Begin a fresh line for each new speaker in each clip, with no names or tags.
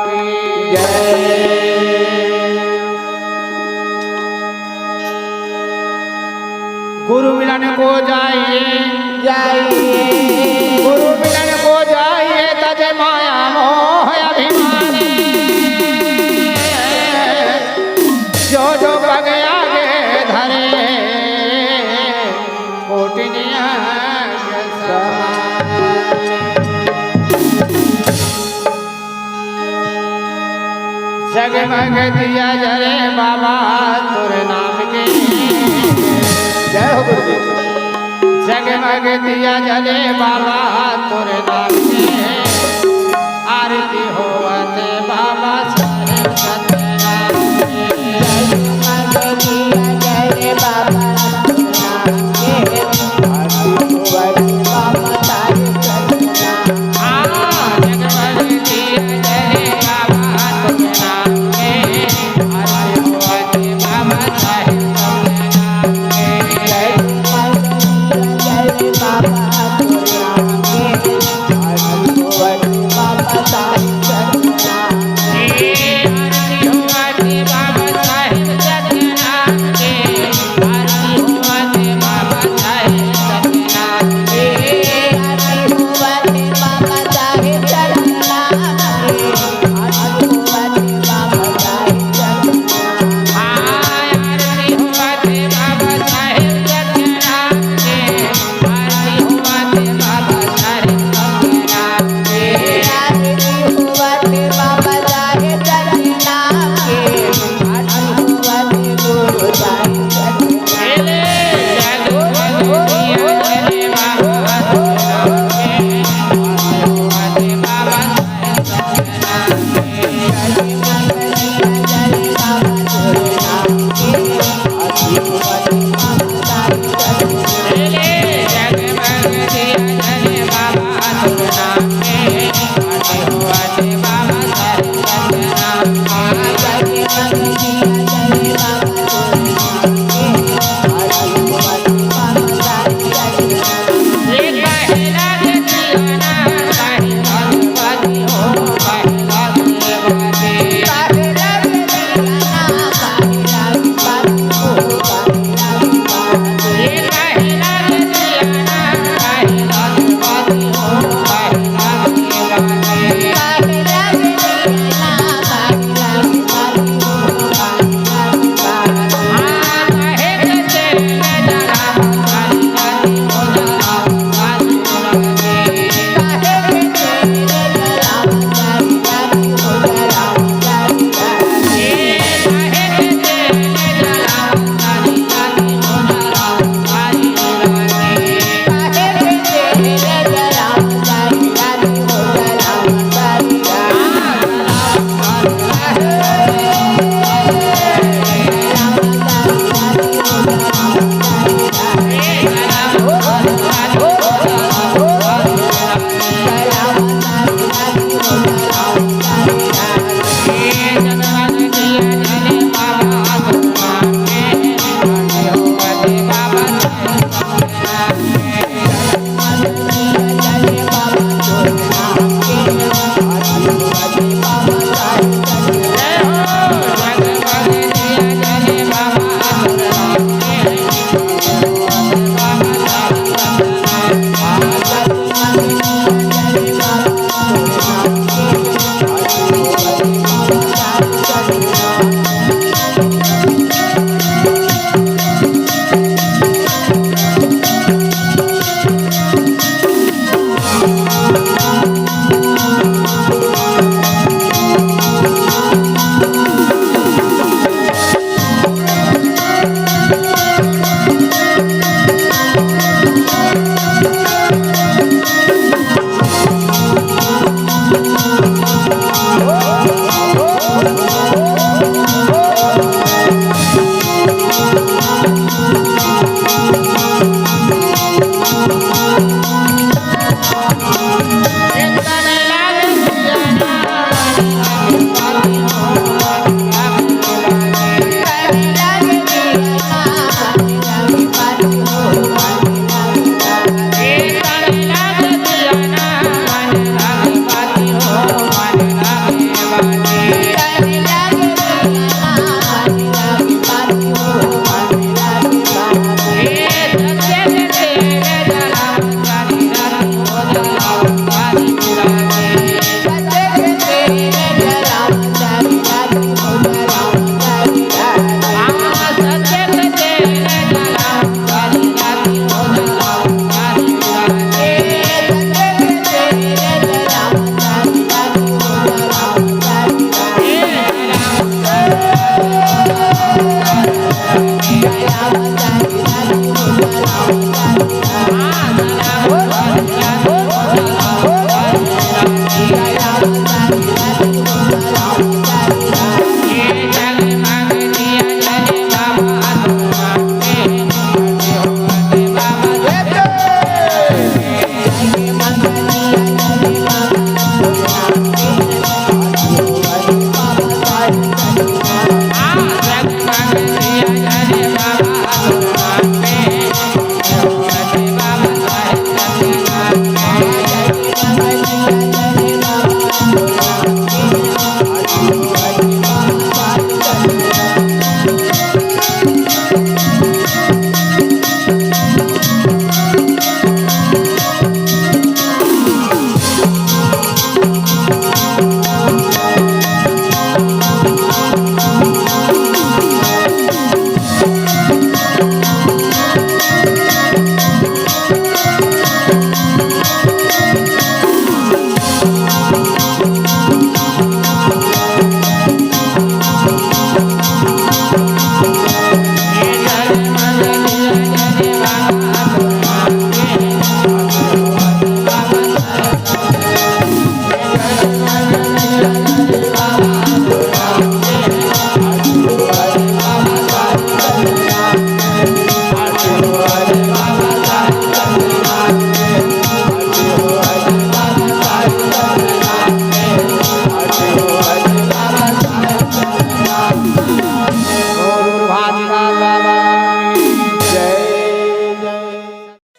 की जय। गुरु मिलन को जाइए गुरु मिलन को जाइए तज माया मोह अभिमान जो जो पग आगे धरे कोटिनिया जगमग दिया जरे बाबा तुर नाम के जय हो गुरुदेव। जगमग दिया जले बाबा तुर नाम के आरती होवते बाबा सत्यनारायण के। जगमग दिया जले बाबा तुर नाम के आरती होवते बाबा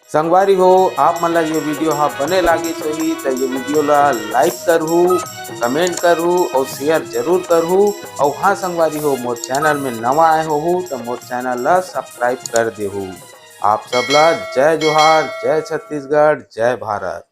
संगवारी हो आप मन ला ये वीडियो हाँ बने लागिस होही तो ये वीडियो ला लाइक करहू, कमेंट करहू और शेयर जरूर करहू। और हाँ संगवारी हो मोर चैनल में नवा आए हो तो मोर चैनल ला सब्सक्राइब कर देहू। आप सबला जय जोहार, जय छत्तीसगढ़, जय भारत।